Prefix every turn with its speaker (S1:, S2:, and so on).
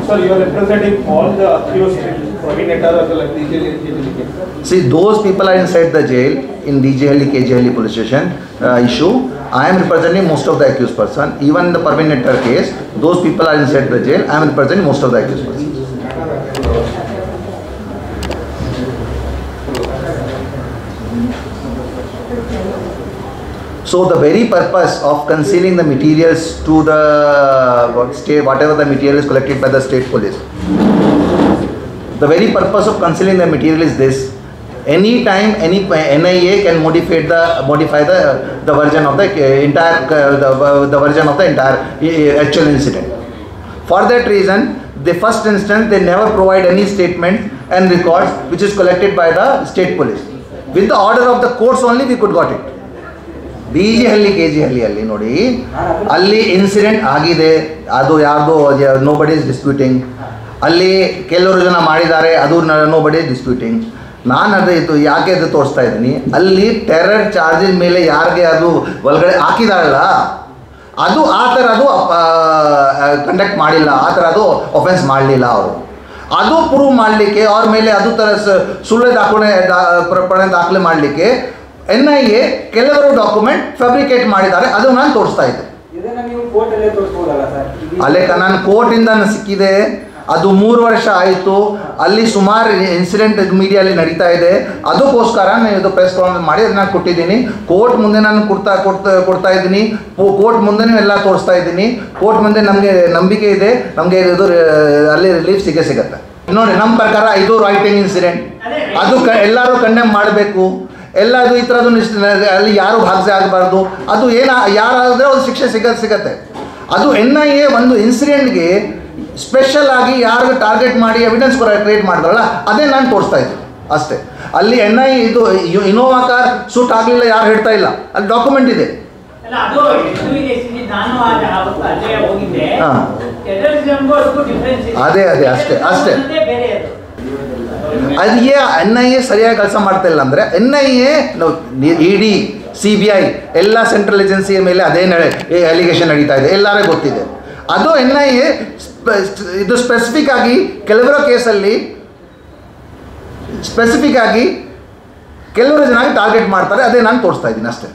S1: Sir, you are representing all the accused Praveen Nettar as well as DJL.
S2: See, those people are inside the jail in DJL, KJL police station issue. I am representing most of the accused person. Even in the Praveen Nettar case, those people are inside the jail. I am representing most of the accused persons. So the very purpose of concealing the materials to the state, whatever the material is collected by the state police, the very purpose of concealing the material is this: any time any NIA can modify the version of the entire the version of the entire actual incident. For that reason, the first instance they never provide any statement and records which is collected by the state police. With the order of the courts only we could got it. DJL, KJL ಅಲ್ಲಿ ನೋಡಿ, ಅಲ್ಲಿ incident ಆಗಿದೆ, ಅದು ಯಾರ್ದು nobody is disputing. ಅಲ್ಲಿ ಕೆಲವರು ಜನ ಮಾಡಿದ್ದಾರೆ, ಅದು ನೋಬಡಿ ಇಸ್ ಡಿಸ್ಪ್ಯೂಟಿಂಗ್. ನಾನು ಅದು ಇದು ಯಾಕೆ ಅದು ತೋರಿಸ್ತಾ ಇದ್ದೀನಿ, ಅಲ್ಲಿ ಟೆರರ್ ಚಾರ್ಜಸ್ ಮೇಲೆ ಯಾರಿಗೆ ಅದು ಒಳಗಡೆ ಹಾಕಿದಾರಲ್ಲ, ಅದು ಆ ಥರ ಅದು ಕಂಡಕ್ಟ್ ಮಾಡಿಲ್ಲ, ಆ ಥರ ಅದು ಒಫೆನ್ಸ್ ಮಾಡಲಿಲ್ಲ ಅವರು. ಅದು ಪ್ರೂವ್ ಮಾಡಲಿಕ್ಕೆ ಅವ್ರ ಮೇಲೆ ಅದು ಥರ ಸುಳ್ಳು ದಾಖಲೆ ಮಾಡಲಿಕ್ಕೆ NIA ಕೆಲವರು ಡಾಕ್ಯುಮೆಂಟ್ ಫ್ಯಾಬ್ರಿಕೇಟ್ ಮಾಡಿದ್ದಾರೆ, ಅದು ನಾನು ತೋರಿಸ್ತಾ ಇದ್ದೆ. ಅಲ್ಲೇ ನಾನು ಕೋರ್ಟಿಂದ ಸಿಕ್ಕಿದೆ, ಅದು 3 ವರ್ಷ ಆಯಿತು. ಅಲ್ಲಿ ಸುಮಾರು ಇನ್ಸಿಡೆಂಟ್ ಮೀಡಿಯಲ್ಲಿ ನಡೀತಾ ಇದೆ. ಅದಕ್ಕೋಸ್ಕರ ನಾನು ಇದು ಪ್ರೆಸ್ ಕಾನ್ಫರೆನ್ಸ್ ಮಾಡಿ ನಾನು ಕೊಟ್ಟಿದ್ದೀನಿ. ಕೋರ್ಟ್ ಮುಂದೆ ನಾನು ಕೊಡ್ತಾ ಇದ್ದೀನಿ. ಕೋರ್ಟ್ ಮುಂದೆನೂ ಎಲ್ಲ ತೋರಿಸ್ತಾ ಇದ್ದೀನಿ. ಕೋರ್ಟ್ ಮುಂದೆ ನಮಗೆ ನಂಬಿಕೆ ಇದೆ, ನಮಗೆ ಇದು ಅಲ್ಲಿ ರಿಲೀಫ್ ಸಿಗುತ್ತೆ. ನೋಡಿ, ನಮ್ಮ ಪ್ರಕಾರ ಇದು ರೈಟಿಂಗ್ ಇನ್ಸಿಡೆಂಟ್, ಅದು ಎಲ್ಲರೂ ಕಂಡೆಮ್ ಮಾಡಬೇಕು. ಎಲ್ಲದು ಈ ಥರದ್ದು ಅಲ್ಲಿ ಯಾರು ಭಾಗಸೆ ಆಗಬಾರ್ದು. ಅದು ಯಾರಾದರೆ ಒಂದು ಶಿಕ್ಷೆ ಸಿಗತ್ತೆ. ಅದು NIA ಒಂದು ಇನ್ಸಿಡೆಂಟ್ಗೆ ಸ್ಪೆಷಲ್ ಆಗಿ ಯಾರು ಟಾರ್ಗೆಟ್ ಮಾಡಿ ಎವಿಡೆನ್ಸ್ ಕ್ರಿಯೇಟ್ ಮಾಡಿದ್ರಲ್ಲ, ಅದೇ ನಾನು ತೋರಿಸ್ತಾ ಇದ್ದೀನಿ ಅಷ್ಟೇ. ಅಲ್ಲಿ NIA ಇದು ಇನೋವಾ ಕಾರ್ ಸೂಟ್ ಆಗಲಿಲ್ಲ ಯಾರು ಹೇಳ್ತಾ ಇಲ್ಲ, ಅಲ್ಲಿ ಡಾಕ್ಯುಮೆಂಟ್ ಇದೆ. ಅದೇ ಅಷ್ಟೇ ಅದಕ್ಕೆ NIA ಸರಿಯಾಗಿ ಕೆಲಸ ಮಾಡ್ತಾ ಇಲ್ಲ ಅಂದರೆ, NIA ED CBI ಎಲ್ಲ ಸೆಂಟ್ರಲ್ ಏಜೆನ್ಸಿಯ ಮೇಲೆ ಅದೇ ಅಲಿಗೇಷನ್ ನಡೀತಾ ಇದೆ, ಎಲ್ಲರಿಗೂ ಗೊತ್ತಿದೆ. ಅದು NIA ಇದು ಸ್ಪೆಸಿಫಿಕ್ ಆಗಿ ಕೆಲವರ ಕೇಸಲ್ಲಿ ಸ್ಪೆಸಿಫಿಕ್ ಆಗಿ ಕೆಲವರು ಜನ ಟಾರ್ಗೆಟ್ ಮಾಡ್ತಾರೆ, ಅದೇ ನಾನು ತೋರಿಸ್ತಾ ಇದ್ದೀನಿ ಅಷ್ಟೇ.